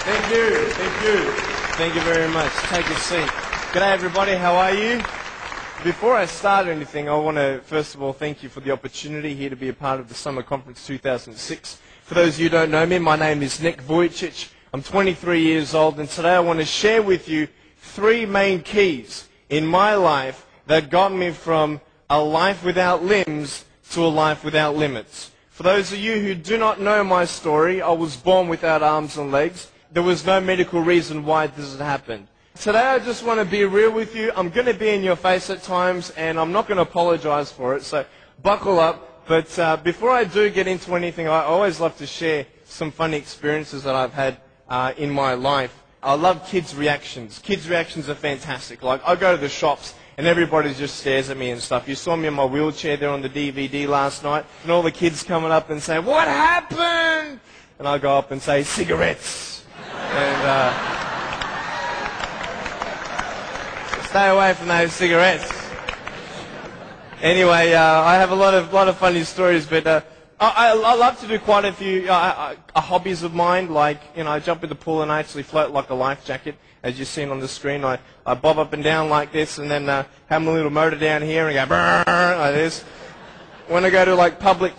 Thank you, thank you. Thank you very much. Take a seat. G'day everybody, how are you? Before I start anything, I want to first of all thank you for the opportunity here to be a part of the Summer Conference 2006. For those of you who don't know me, my name is Nick Vujicic. I'm 23 years old, and today I want to share with you three main keys in my life that got me from a life without limbs to a life without limits. For those of you who do not know my story, I was born without arms and legs. There was no medical reason why this had happened. Today I just want to be real with you. I'm going to be in your face at times, and I'm not going to apologize for it, so buckle up. But before I do get into anything, I always love to share some funny experiences that I've had in my life. I love kids' reactions. Kids' reactions are fantastic. Like, I go to the shops, and everybody just stares at me and stuff. You saw me in my wheelchair there on the DVD last night, and all the kids coming up and saying, "What happened?" And I go up and say, "Cigarettes." And stay away from those cigarettes. Anyway, I have a lot of funny stories, but I love to do quite a few hobbies of mine. Like, I jump in the pool and I actually float like a life jacket, as you've seen on the screen. I bob up and down like this, and then have my little motor down here and go brrr, like this. When I go to like public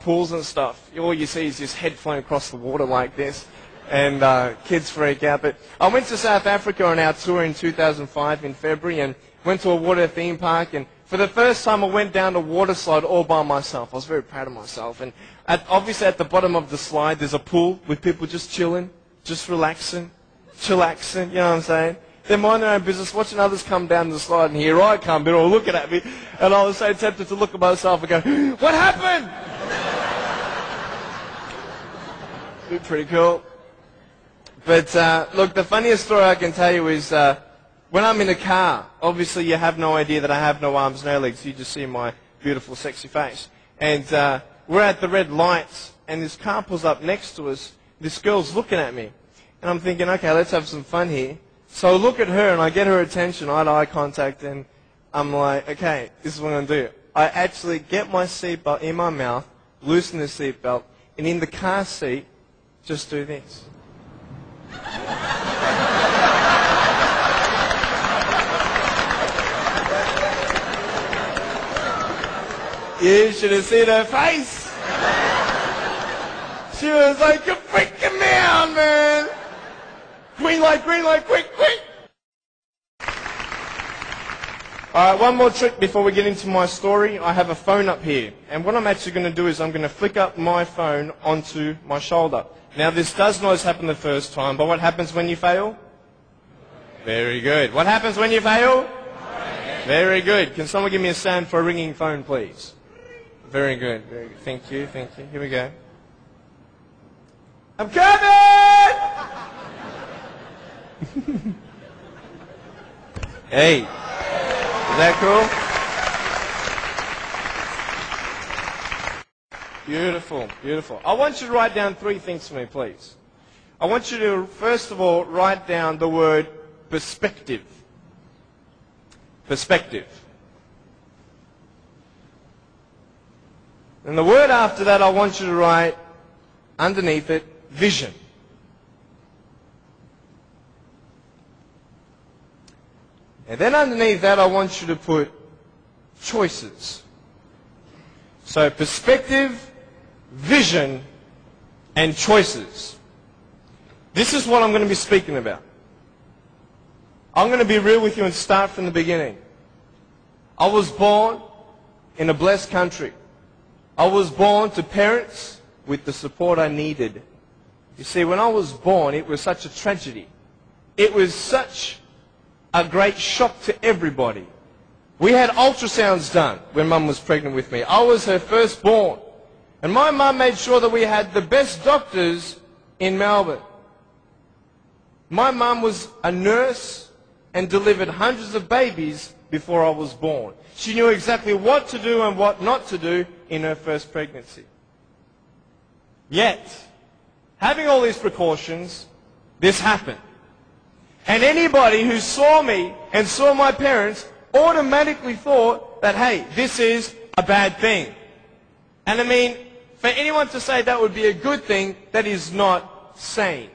pools and stuff, all you see is this head flowing across the water like this, and kids freak out. But I went to South Africa on our tour in 2005 in February, and went to a water theme park, and for the first time I went down a water slide all by myself. I was very proud of myself. And obviously at the bottom of the slide there's a pool with people just chilling, just relaxing, chillaxing, you know what I'm saying? They're minding their own business, watching others come down the slide, and here I come, they're all looking at me, and I was so tempted to look at myself and go, "What happened?" Pretty cool. But look, the funniest story I can tell you is when I'm in a car. Obviously you have no idea that I have no arms, no legs. You just see my beautiful, sexy face. And we're at the red lights, and this car pulls up next to us. This girl's looking at me. And I'm thinking, okay, let's have some fun here. So I look at her, and I get her attention, eye contact, and I'm like, okay, this is what I'm going to do. I actually get my seatbelt in my mouth, loosen the seatbelt, and in the car seat, just do this. You should have seen her face. She was like, "You're freaking me out, man. Green light, quick, quick." All right, one more trick before we get into my story. I have a phone up here. And what I'm actually going to do is I'm going to flick up my phone onto my shoulder. Now, this does not happen the first time, but what happens when you fail? Very good. What happens when you fail? Very good. Can someone give me a sound for a ringing phone, please? Very good, very good. Thank you, thank you. Here we go. I'm coming! Hey, is that cool? Beautiful, beautiful. I want you to write down three things for me, please. I want you to, first of all, write down the word perspective. Perspective. And the word after that, I want you to write underneath it, vision. And then underneath that, I want you to put choices. So perspective, vision, and choices. This is what I'm going to be speaking about. I'm going to be real with you and start from the beginning. I was born in a blessed country. I was born to parents with the support I needed. You see, when I was born, it was such a tragedy. It was such a great shock to everybody. We had ultrasounds done when Mum was pregnant with me. I was her firstborn. And my mum made sure that we had the best doctors in Melbourne. My mum was a nurse and delivered hundreds of babies before I was born. She knew exactly what to do and what not to do in her first pregnancy. Yet, having all these precautions, this happened. And anybody who saw me and saw my parents automatically thought that, hey, this is a bad thing. And I mean, for anyone to say that would be a good thing, that is not sane.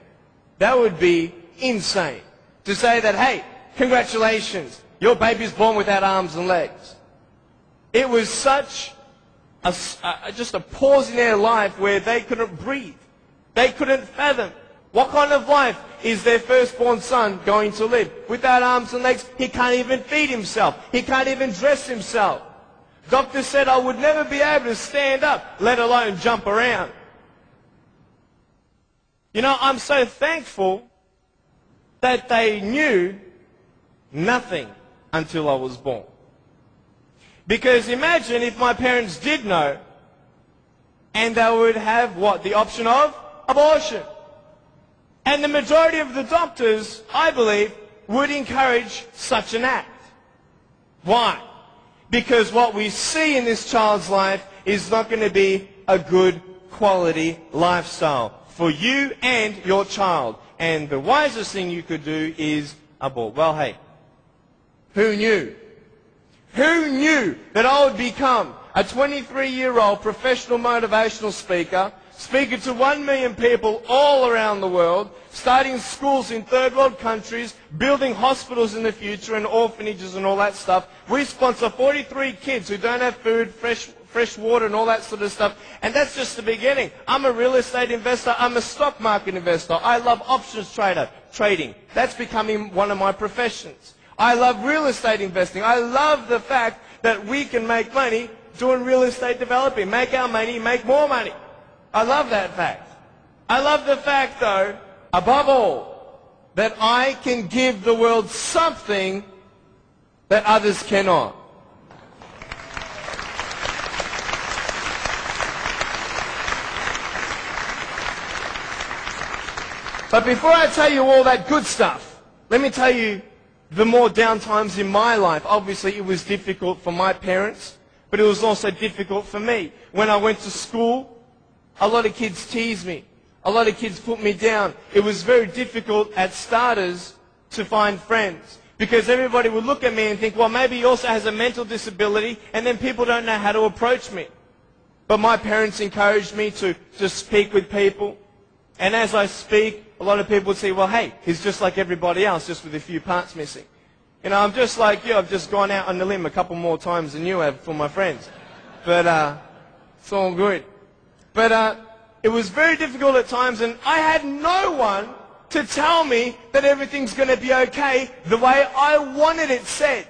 That would be insane. To say that, hey, congratulations, your baby's born without arms and legs. It was such just a pause in their life where they couldn't breathe. They couldn't fathom. What kind of life is their firstborn son going to live? Without arms and legs, he can't even feed himself. He can't even dress himself. Doctor said I would never be able to stand up, let alone jump around. You know, I'm so thankful that they knew nothing until I was born. Because imagine if my parents did know, and they would have what? The option of abortion. And the majority of the doctors, I believe, would encourage such an act. Why? Because what we see in this child's life is not going to be a good quality lifestyle for you and your child. And the wisest thing you could do is abort. Well, hey, who knew? Who knew that I would become a 23-year-old professional motivational speaker, speaking to 1 million people all around the world, starting schools in third world countries, building hospitals in the future and orphanages and all that stuff. We sponsor 43 kids who don't have food, fresh water and all that sort of stuff. And that's just the beginning. I'm a real estate investor. I'm a stock market investor. I love options trading. That's becoming one of my professions. I love real estate investing. I love the fact that we can make money doing real estate developing. Make our money, make more money. I love that fact. I love the fact, though, above all, that I can give the world something that others cannot. But before I tell you all that good stuff, let me tell you the more down times in my life. Obviously, it was difficult for my parents, but it was also difficult for me. When I went to school, a lot of kids teased me. A lot of kids put me down. It was very difficult at starters to find friends, because everybody would look at me and think, well, maybe he also has a mental disability, and then people don't know how to approach me. But my parents encouraged me to speak with people. And as I speak, a lot of people would say, well, hey, he's just like everybody else, just with a few parts missing. You know, I'm just like you. I've just gone out on the limb a couple more times than you have for my friends. But it's all good. But it was very difficult at times, and I had no one to tell me that everything's going to be okay the way I wanted it said.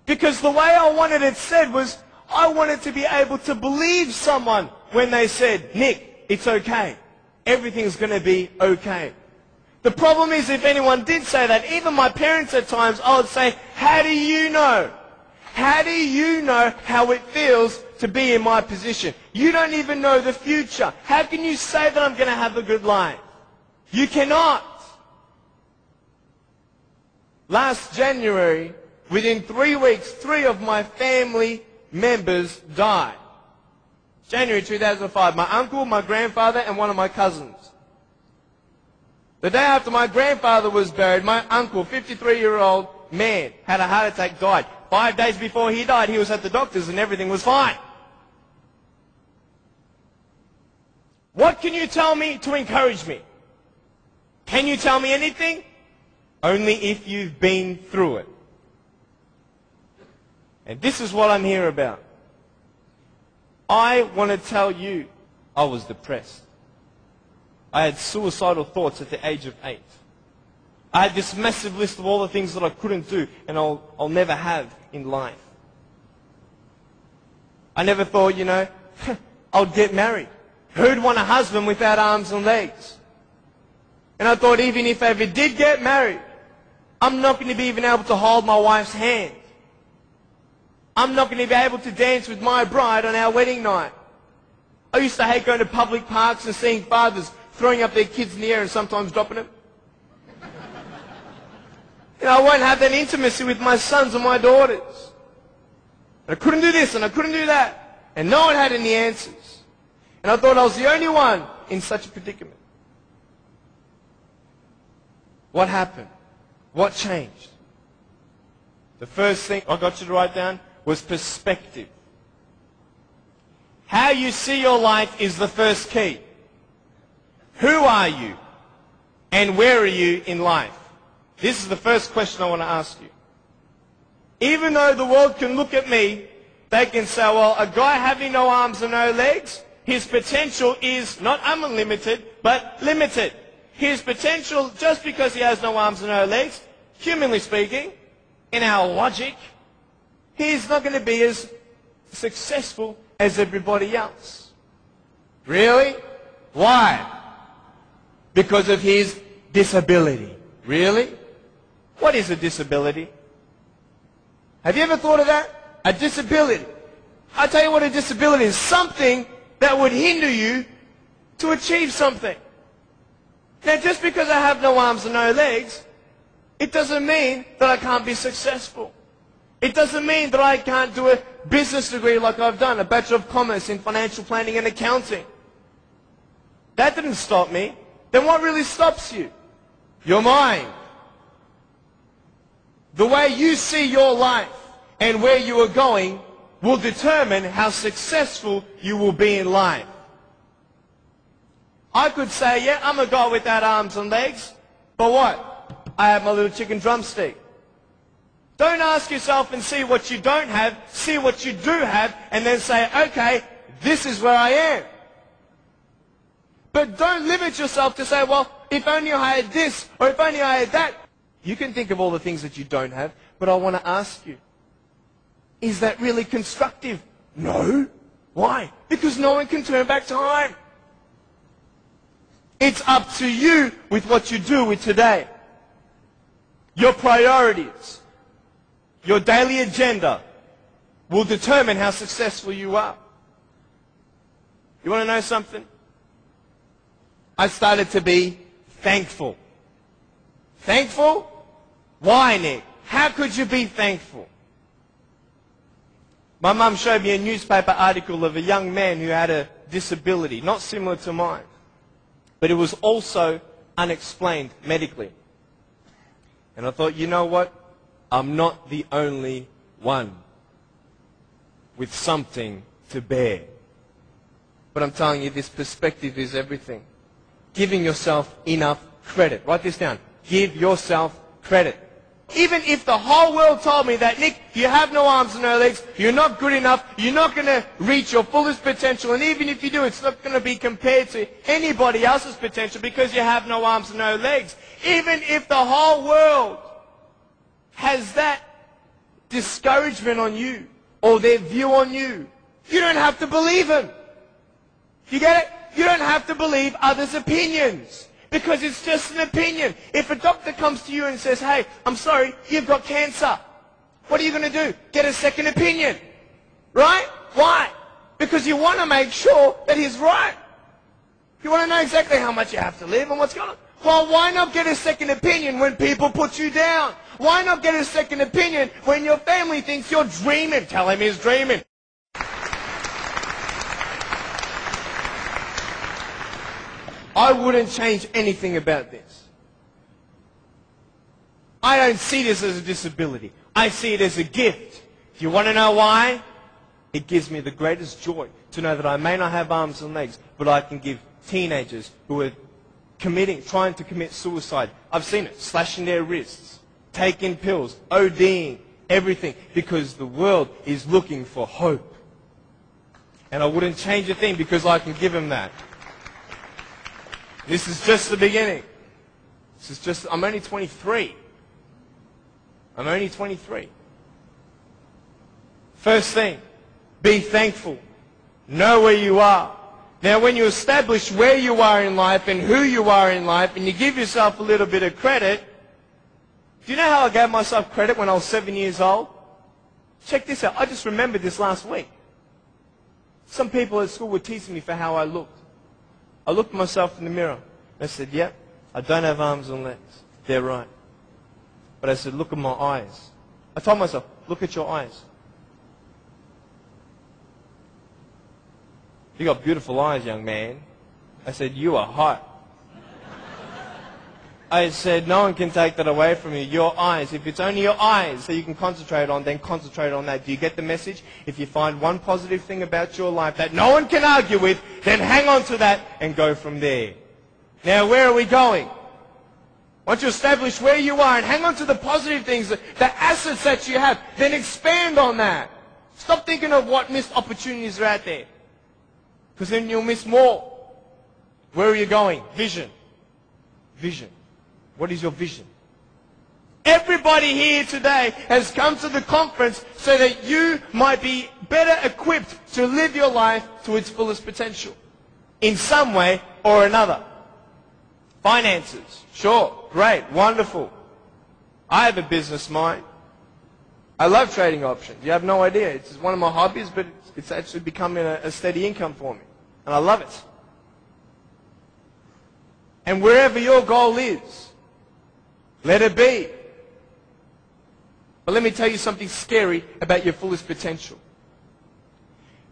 Because the way I wanted it said was, I wanted to be able to believe someone when they said, Nick, it's okay. Everything's going to be okay. The problem is, if anyone did say that, even my parents at times, I would say, how do you know? How do you know how it feels to be in my position? You don't even know the future. How can you say that I'm going to have a good life? You cannot. Last January, within 3 weeks, 3 of my family members died. January 2005, my uncle, my grandfather, and one of my cousins. The day after my grandfather was buried, my uncle, 53-year-old man, had a heart attack, died. 5 days before he died, he was at the doctor's and everything was fine. What can you tell me to encourage me? Can you tell me anything? Only if you've been through it. And this is what I'm here about. I want to tell you, I was depressed. I had suicidal thoughts at the age of 8. I had this massive list of all the things that I couldn't do and I'll never have in life. I never thought, you know, I'll get married. Who'd want a husband without arms and legs? And I thought, even if I ever did get married, I'm not going to be even able to hold my wife's hand. I'm not going to be able to dance with my bride on our wedding night. I used to hate going to public parks and seeing fathers throwing up their kids in the air and sometimes dropping them. You know, I won't have that intimacy with my sons and my daughters. And I couldn't do this and I couldn't do that. And no one had any answers. And I thought I was the only one in such a predicament. What happened? What changed? The first thing I got you to write down was perspective. How you see your life is the first key. Who are you? And where are you in life? This is the first question I want to ask you. Even though the world can look at me, they can say, well, a guy having no arms and no legs, his potential is not unlimited, but limited. His potential, just because he has no arms and no legs, humanly speaking, in our logic, he's not going to be as successful as everybody else. Really? Why? Because of his disability. Really? What is a disability? Have you ever thought of that? A disability. I'll tell you what a disability is. Something that would hinder you to achieve something. Now, just because I have no arms and no legs, it doesn't mean that I can't be successful. It doesn't mean that I can't do a business degree like I've done, a Bachelor of Commerce in Financial Planning and Accounting. That didn't stop me. Then what really stops you? Your mind. The way you see your life and where you are going will determine how successful you will be in life. I could say, yeah, I'm a guy without arms and legs, but what? I have my little chicken drumstick. Don't ask yourself and see what you don't have, see what you do have, and then say, okay, this is where I am. But don't limit yourself to say, well, if only I had this, or if only I had that. You can think of all the things that you don't have, but I want to ask you, is that really constructive? No. Why? Because no one can turn back time. It's up to you with what you do with today. Your priorities, your daily agenda will determine how successful you are. You want to know something? I started to be thankful. Thankful? Why, Nick? How could you be thankful? My mum showed me a newspaper article of a young man who had a disability, not similar to mine, but it was also unexplained medically. And I thought, you know what? I'm not the only one with something to bear. But I'm telling you, this perspective is everything. Giving yourself enough credit. Write this down. Give yourself credit. Even if the whole world told me that, Nick, you have no arms and no legs, you're not good enough, you're not going to reach your fullest potential, and even if you do, it's not going to be compared to anybody else's potential because you have no arms and no legs. Even if the whole world has that discouragement on you or their view on you, you don't have to believe them. You get it? You don't have to believe others' opinions. Because it's just an opinion. If a doctor comes to you and says, hey, I'm sorry, you've got cancer. What are you going to do? Get a second opinion. Right? Why? Because you want to make sure that he's right. You want to know exactly how much you have to live and what's going on. Well, why not get a second opinion when people put you down? Why not get a second opinion when your family thinks you're dreaming? Tell him he's dreaming. I wouldn't change anything about this. I don't see this as a disability. I see it as a gift. Do you want to know why? It gives me the greatest joy to know that I may not have arms and legs, but I can give teenagers who are trying to commit suicide. I've seen it, slashing their wrists, taking pills, ODing, everything, because the world is looking for hope. And I wouldn't change a thing because I can give them that. This is just the beginning. I'm only 23. I'm only 23. First thing, be thankful. Know where you are. Now, when you establish where you are in life and who you are in life, and you give yourself a little bit of credit, do you know how I gave myself credit when I was 7 years old? Check this out. I just remembered this last week. Some people at school were teasing me for how I looked. I looked at myself in the mirror. I said, yep, I don't have arms and legs. They're right. But I said, look at my eyes. I told myself, look at your eyes. You got beautiful eyes, young man. I said, you are hot. I said, no one can take that away from you. Your eyes. If it's only your eyes that you can concentrate on, then concentrate on that. Do you get the message? If you find one positive thing about your life that no one can argue with, then hang on to that and go from there. Now, where are we going? Once you establish where you are and hang on to the positive things, the assets that you have, then expand on that. Stop thinking of what missed opportunities are out there. Because then you'll miss more. Where are you going? Vision. Vision. What is your vision? Everybody here today has come to the conference so that you might be better equipped to live your life to its fullest potential. In some way or another. Finances. Sure. Great. Wonderful. I have a business mind. I love trading options. You have no idea. It's one of my hobbies, but it's actually becoming a steady income for me. And I love it. And wherever your goal is, let it be. But let me tell you something scary about your fullest potential.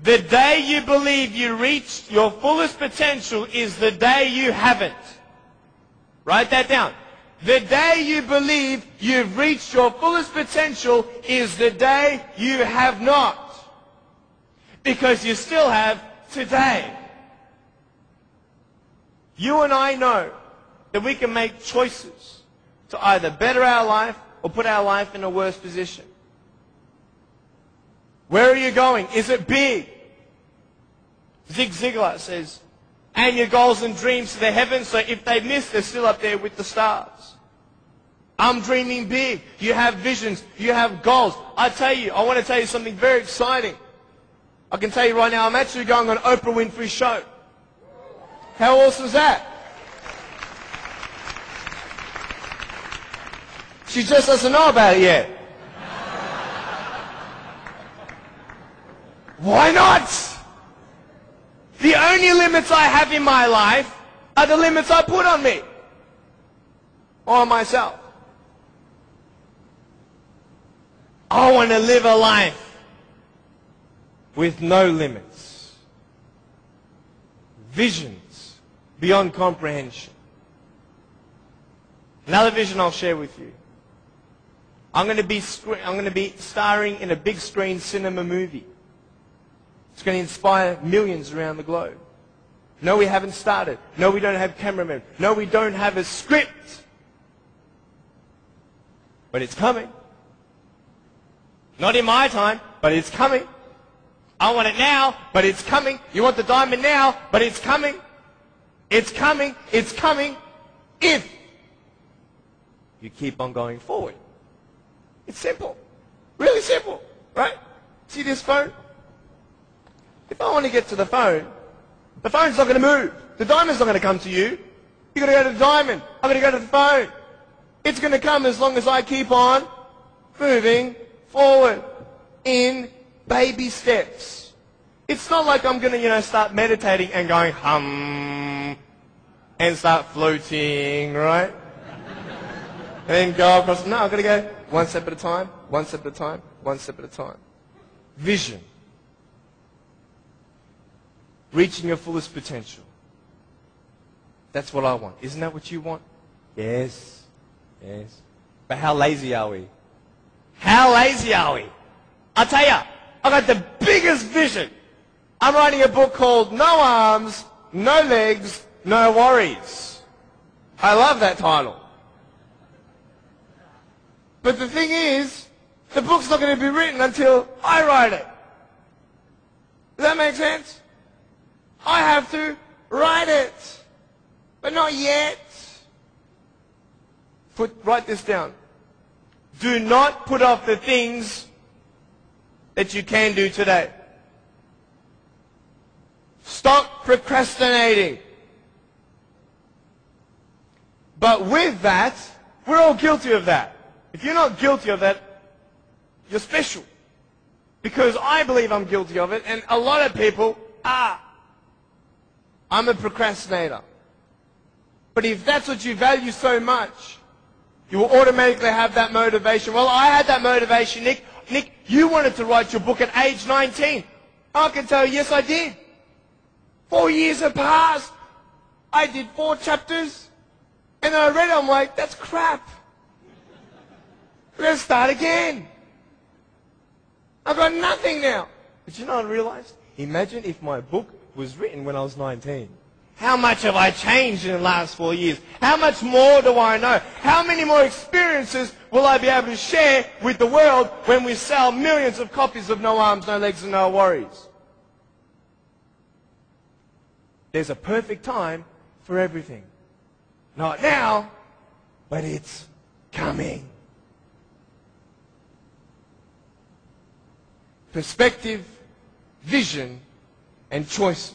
The day you believe you reached your fullest potential is the day you haven't. Write that down. The day you believe you've reached your fullest potential is the day you have not. Because you still have today. You and I know that we can make choices to either better our life or put our life in a worse position. Where are you going? Is it big? Zig Ziglar says, aim your goals and dreams to the heavens, so if they miss, they're still up there with the stars. I'm dreaming big. You have visions. You have goals. I want to tell you something very exciting. I can tell you right now, I'm actually going on Oprah Winfrey's show. How awesome is that? She just doesn't know about it yet. Why not? The only limits I have in my life are the limits I put on me. Or on myself. I want to live a life with no limits. Visions beyond comprehension. Another vision I'll share with you. I'm going to be starring in a big screen cinema movie. It's going to inspire millions around the globe. No, we haven't started. No, we don't have cameramen. No, we don't have a script. But it's coming. Not in my time, but it's coming. I want it now, but it's coming. You want the diamond now, but it's coming. It's coming. It's coming. If you keep on going forward. It's simple. Really simple. Right? See this phone? If I want to get to the phone's not going to move. The diamond's not going to come to you. You've got to go to the diamond. I'm going to go to the phone. It's going to come as long as I keep on moving forward in baby steps. It's not like I'm going to, start meditating and going hum and start floating, right? And then go across. No, I've got to go one step at a time, one step at a time, one step at a time. Vision. Reaching your fullest potential. That's what I want. Isn't that what you want? Yes. Yes. But how lazy are we? How lazy are we? I'll tell you, I've got the biggest vision. I'm writing a book called No Arms, No Legs, No Worries. I love that title. But the thing is, the book's not going to be written until I write it. Does that make sense? I have to write it. But not yet. Write this down. Do not put off the things that you can do today. Stop procrastinating. But with that, we're all guilty of that. If you're not guilty of that, you're special. Because I believe I'm guilty of it, and a lot of people are. I'm a procrastinator. But if that's what you value so much, you will automatically have that motivation. Well, I had that motivation, Nick. Nick, you wanted to write your book at age 19. I can tell you, yes, I did. 4 years have passed. I did 4 chapters. And then I read it, I'm like, that's crap. Let's start again. I've got nothing now. But you know what I realized? Imagine if my book was written when I was 19. How much have I changed in the last 4 years? How much more do I know? How many more experiences will I be able to share with the world when we sell millions of copies of No Arms, No Legs and No Worries? There's a perfect time for everything. Not now, but it's coming. Perspective, vision, and choice.